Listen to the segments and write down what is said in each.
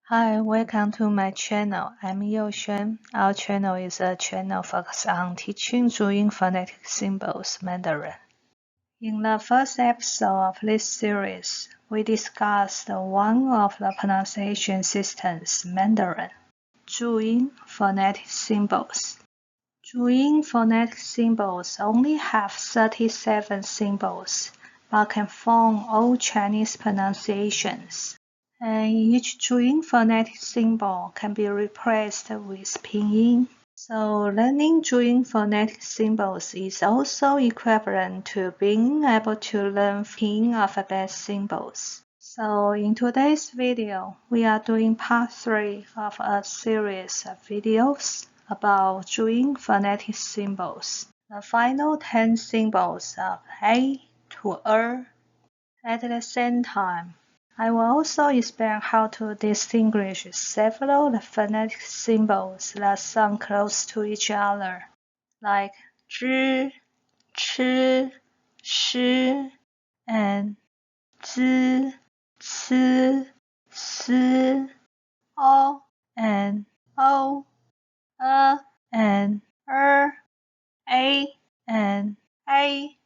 Hi, welcome to my channel. I'm Youxuan. Our channel is a channel focused on teaching Zhuyin phonetic symbols Mandarin. In the first episode of this series, we discussed one of the pronunciation systems Mandarin, Zhuyin phonetic symbols. Zhuyin phonetic symbols only have 37 symbols, but can form all Chinese pronunciations. And each Zhuyin phonetic symbol can be replaced with pinyin. So learning Zhuyin phonetic symbols is also equivalent to being able to learn pinyin alphabet symbols. So in today's video, we are doing part 3 of a series of videos about Zhuyin phonetic symbols. The final 10 symbols of A to Er. At the same time, I will also explain how to distinguish several phonetic symbols that sound close to each other, like zhi, chi, shi, and zi, ci, si, o, and o, and a, and a,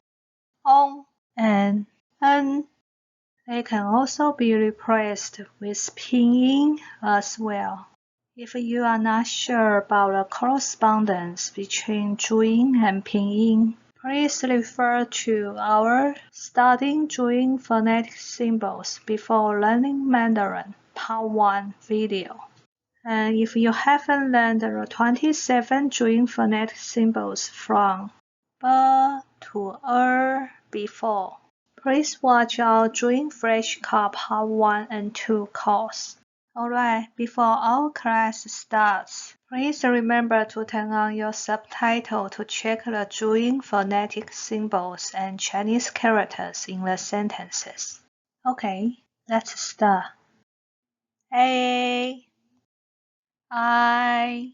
on, and n. They can also be replaced with pinyin as well. If you are not sure about the correspondence between Zhuyin and pinyin, please refer to our Studying Zhuyin phonetic symbols before learning Mandarin Part 1 video. And if you haven't learned the 27 Zhuyin phonetic symbols from B to before, please watch our Zhuyin Flashcard Part 1 and 2 course. Alright, before our class starts, please remember to turn on your subtitle to check the Zhuyin phonetic symbols and Chinese characters in the sentences. Okay, let's start. A, I,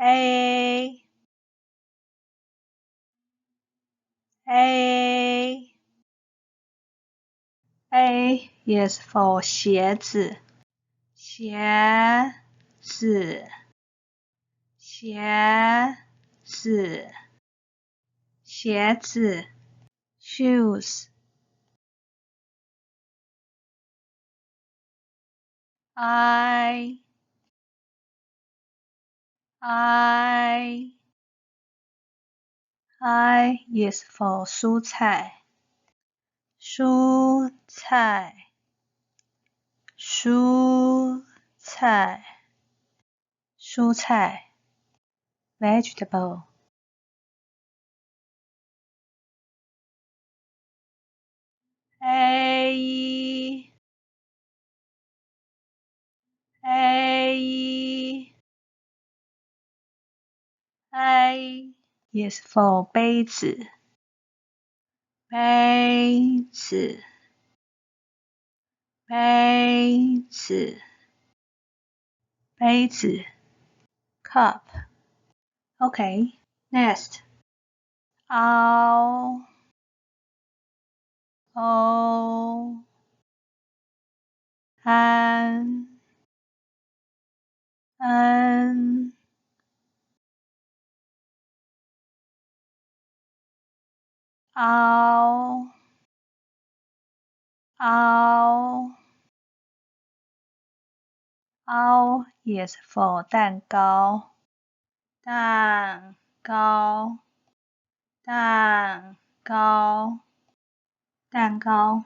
A, A, A is for 鞋子，鞋子，鞋子，鞋子 shoes。I is for 蔬菜，蔬菜，蔬菜，蔬菜 vegetable。A is for 杯子，杯子，杯子，杯子 cup。Okay, next. O, N, O, O is for 蛋糕，蛋糕，蛋糕，蛋糕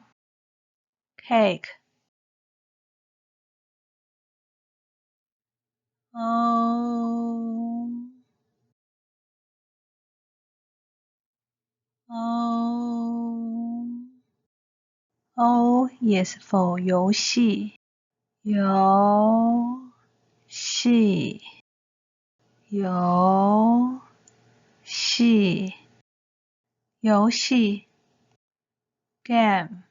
cake。O is for 游戏，游戏，游戏，游戏 game。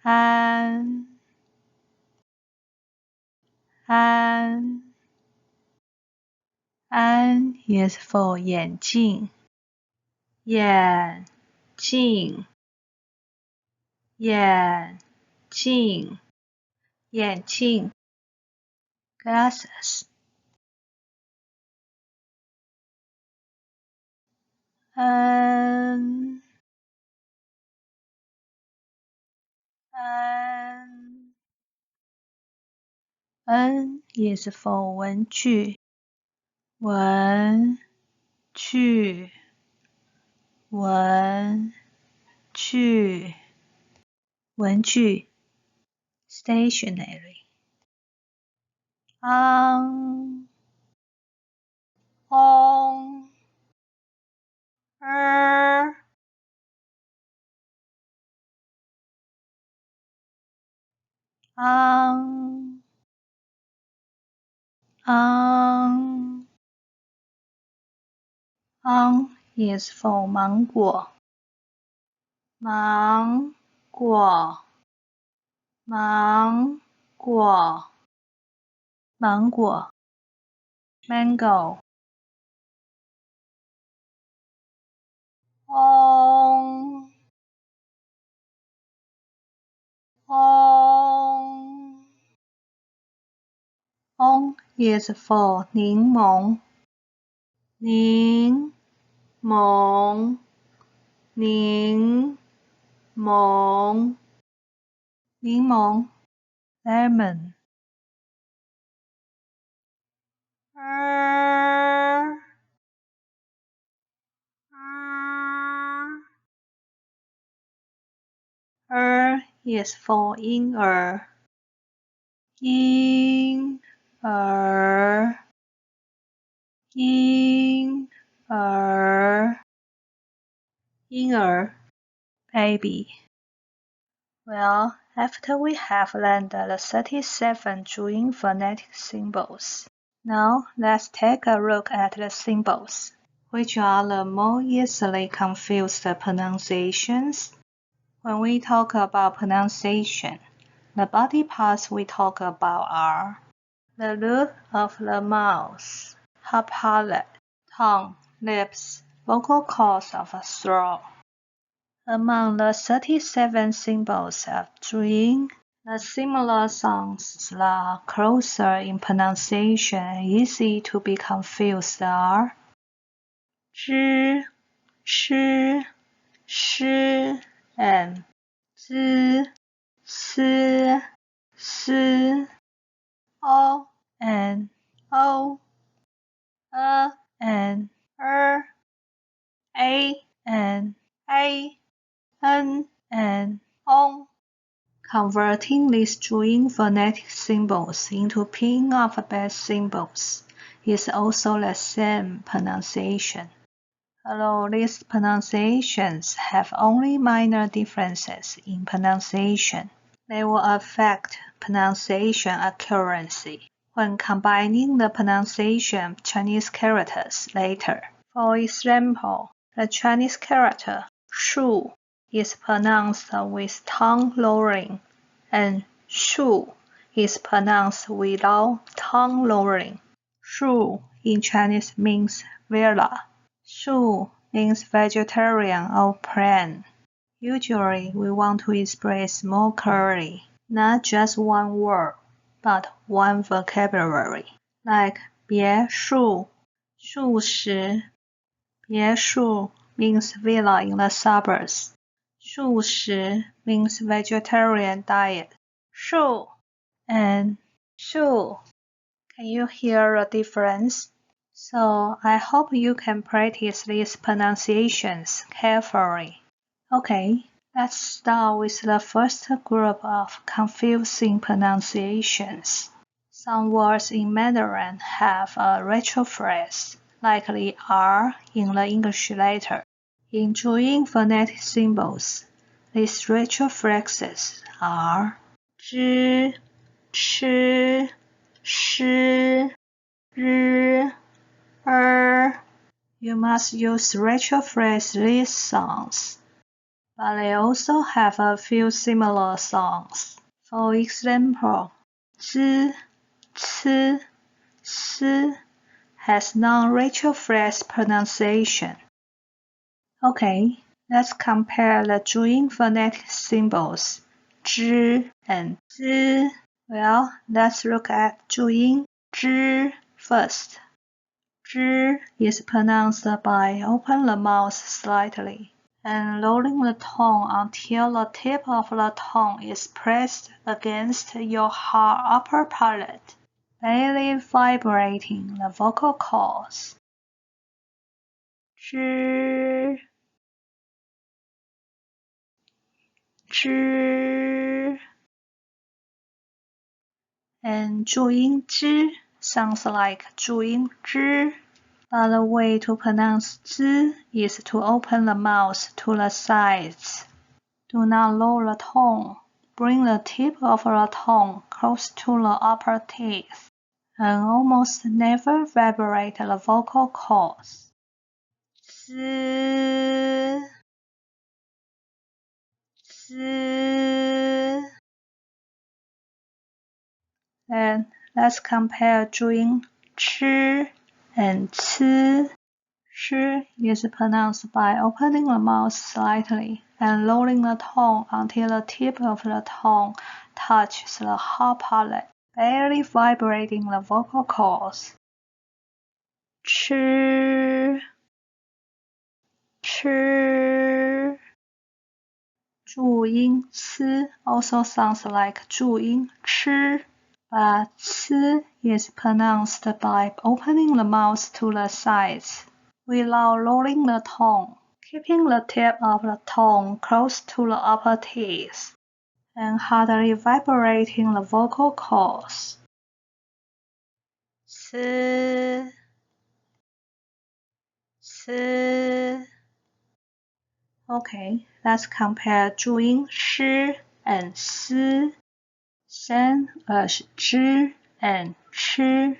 安安 is for 眼镜，眼镜，眼镜，眼镜 glasses。N is for 文具，文具，文具，文具 stationery。on is for 芒果，芒果，芒果，芒果 mango。on is for 柠檬，柠檬，柠檬，柠檬 lemon。is for 婴儿，婴儿，婴儿，婴儿 baby。Well, after we have learned the 37 Zhuyin phonetic symbols, now let's take a look at the symbols, which are the more easily confused pronunciations. When we talk about pronunciation, the body parts we talk about are the roof of the mouth, her palate, tongue, lips, vocal cords of the throat. Among the 37 symbols of Zhuyin, the similar sounds that are closer in pronunciation and easy to be confused are zhi, shi, shi, and zi, si, si, o, and o, and a, and a, n, and on. Converting these Zhuyin phonetic symbols into Pinyin alphabet symbols is also the same pronunciation. Although these pronunciations have only minor differences in pronunciation, they will affect pronunciation accuracy when combining the pronunciation of Chinese characters later. For example, the Chinese character shu is pronounced with tongue lowering, and shu is pronounced without tongue lowering. Shu in Chinese means villa. Shu means vegetarian or plain. Usually, we want to express more clearly, not just one word, but one vocabulary, like 别墅, 树石. 别墅 means villa in the suburbs. 素食 means vegetarian diet. 树 and 树. Can you hear the difference? So I hope you can practice these pronunciations carefully. Okay, let's start with the first group of confusing pronunciations. Some words in Mandarin have a retrophrase, like the R in the English letter. In Zhuyin phonetic symbols, these retrophrases are zhi, chi, shi, ri, You must use retrophrase these sounds, but they also have a few similar sounds. For example, zhi, ci, si has non-retroflex pronunciation. Okay, let's compare the 注音 phonetic symbols 之 and 之. Well, let's look at 注音之 first. 之 is pronounced by open the mouth slightly and lowering the tone until the tip of the tongue is pressed against your upper palate, barely vibrating the vocal cords. 之 之 and 注音之 sounds like 注音之, but the way to pronounce 之 is to open the mouth to the sides. Do not lower the tone. Bring the tip of the tongue close to the upper teeth and almost never vibrate the vocal cords. 之 之 Then let's compare 注音 ch and 吃. Ch is pronounced by opening the mouth slightly and lowering the tone until the tip of the tongue touches the hard palate, barely vibrating the vocal cords. 吃 吃 注音 c also sounds like 注音 ch, but c is pronounced by opening the mouth to the sides without lowering the tone, keeping the tip of the tongue close to the upper teeth and hardly vibrating the vocal cords. 吃 吃 Okay, let's compare 注音 sh and s, same as 之 and ch.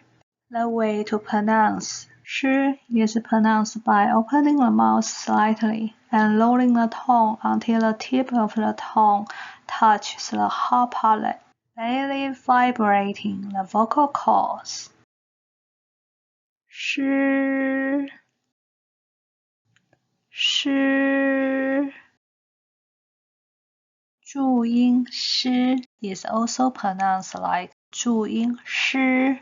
The way to pronounce sh is pronounced by opening the mouth slightly and lowering the tone until the tip of the tongue touches the hard palate, barely vibrating the vocal cords. 诗 诗 注音 sh is also pronounced like 注音 sh.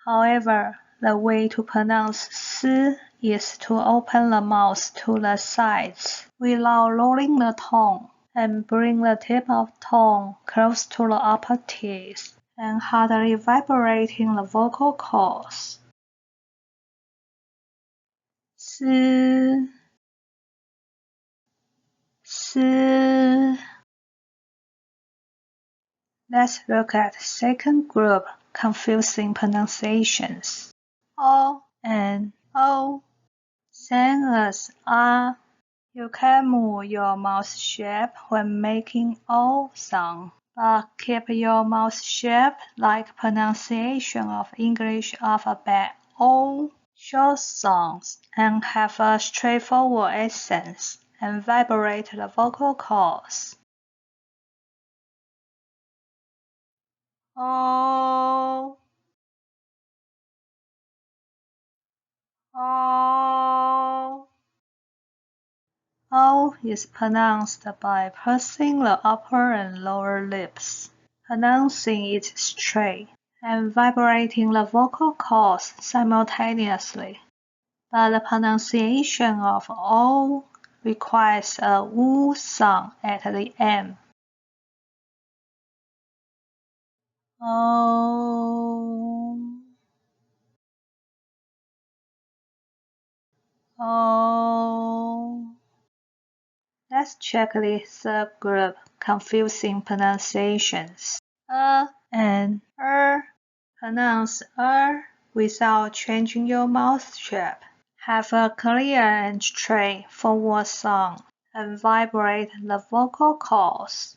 However, the way to pronounce s is to open the mouth to the sides without lowering the tone and bring the tip of tongue close to the upper teeth and hardly vibrating the vocal cords. 丝 丝 Let's look at second group confusing pronunciations. O and O. Same as R. You can move your mouth shape when making O sound, but keep your mouth shape like pronunciation of English alphabet O. Short sounds and have a straightforward accent and vibrate the vocal cords. O. O. O is pronounced by pursing the upper and lower lips, pronouncing it straight, and vibrating the vocal cords simultaneously. But the pronunciation of O requires a U sound at the end. O. O. Let's check the third group, confusing pronunciations. And pronounce without changing your mouth shape. Have a clear and straight forward sound and vibrate the vocal cords.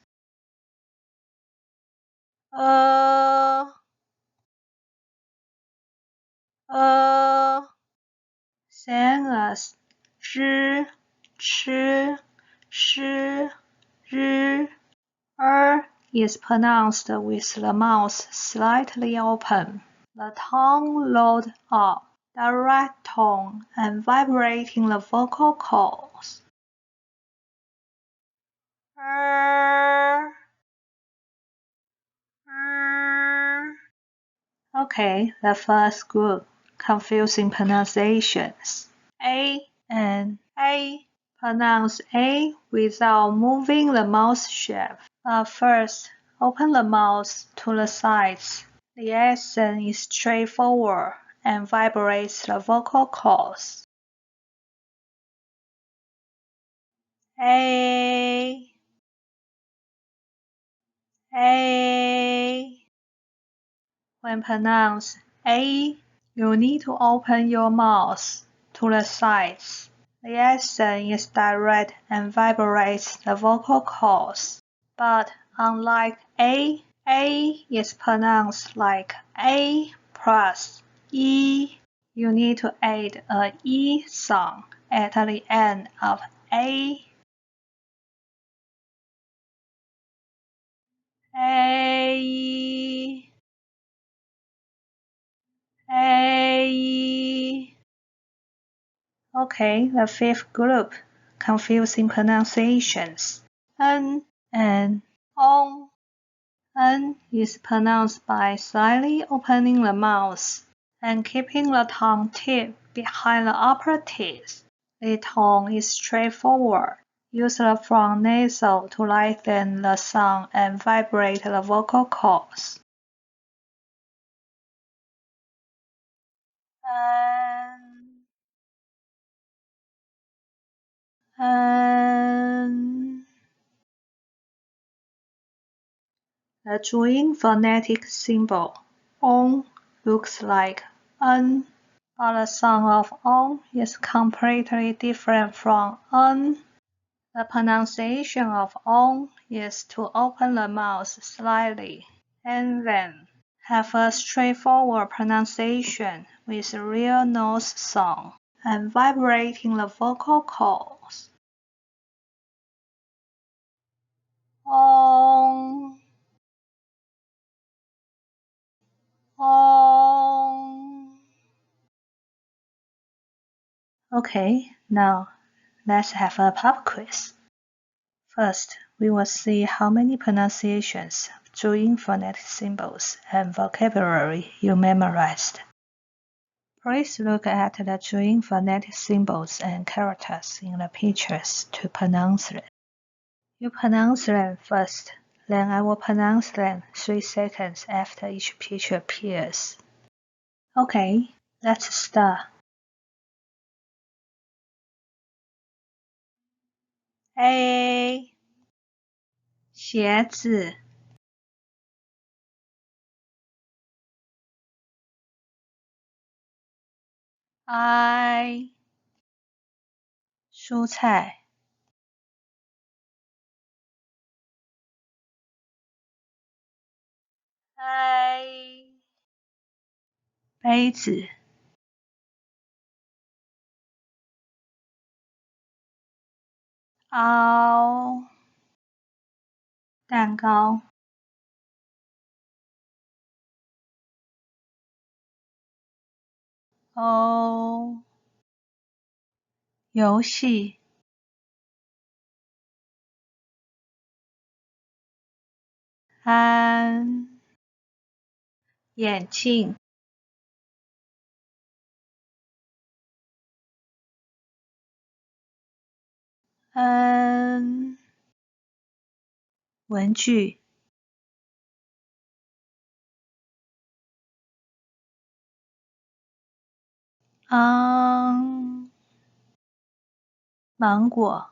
Same as 知 ch, sh, r. Is pronounced with the mouth slightly open, the tongue rolled up, direct tone and vibrating the vocal cords. Okay, the first group, confusing pronunciations. A and A. Pronounce A without moving the mouth shape. First, open the mouth to the sides. The accent is straightforward and vibrates the vocal cords. A. When pronounced A, you need to open your mouth to the sides. The accent is direct and vibrates the vocal cords. But unlike A is pronounced like A plus E. You need to add a E sound at the end of A. A. Okay, the fifth group, confusing pronunciations. N and on. N is pronounced by slightly opening the mouth and keeping the tongue tip behind the upper teeth. The tone is straightforward. Use the front nasal to lengthen the sound and vibrate the vocal cords. The Juin phonetic symbol on looks like n, but the sound of on is completely different from n. The pronunciation of on is to open the mouth slightly and then have a straightforward pronunciation with a real nose sound and vibrating the vocal cords. On. Okay, now let's have a pop quiz. First, we will see how many pronunciations of Juin phonetic symbols and vocabulary you memorized. Please look at the Juin phonetic symbols and characters in the pictures to pronounce them. You pronounce them first, then I will pronounce them 3 seconds after each picture appears. Okay, let's start. A 鞋子 I 蔬菜 I 杯子 O 蛋糕 O 游戏 N 眼镜 N 文具 On 芒果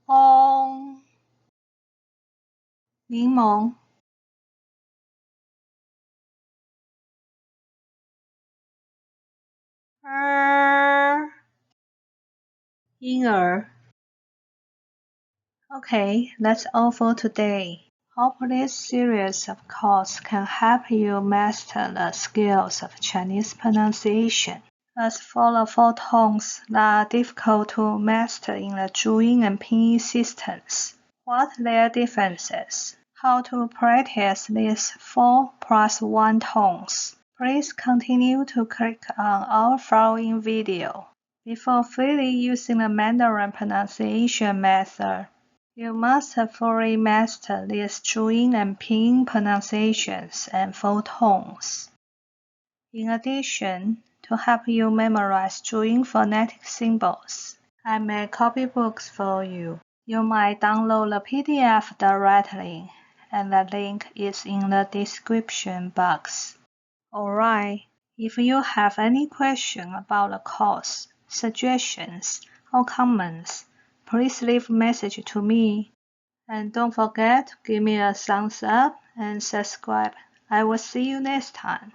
On 柠檬 婴儿 Okay, that's all for today. Hope this series of courses can help you master the skills of Chinese pronunciation. As for the 4 tones that are difficult to master in the Juin and Pinyin systems, what are their differences? how to practice these 4+1 tones. Please continue to click on our following video. Before fully using the Mandarin pronunciation method, you must fully master these Zhuyin and Pinyin pronunciations and 4 tones. In addition, to help you memorize Zhuyin phonetic symbols, I made copybooks for you. You might download the PDF directly, and the link is in the description box. Alright, if you have any question about the course, suggestions, or comments, please leave a message to me. And don't forget to give me a thumbs up and subscribe. I will see you next time.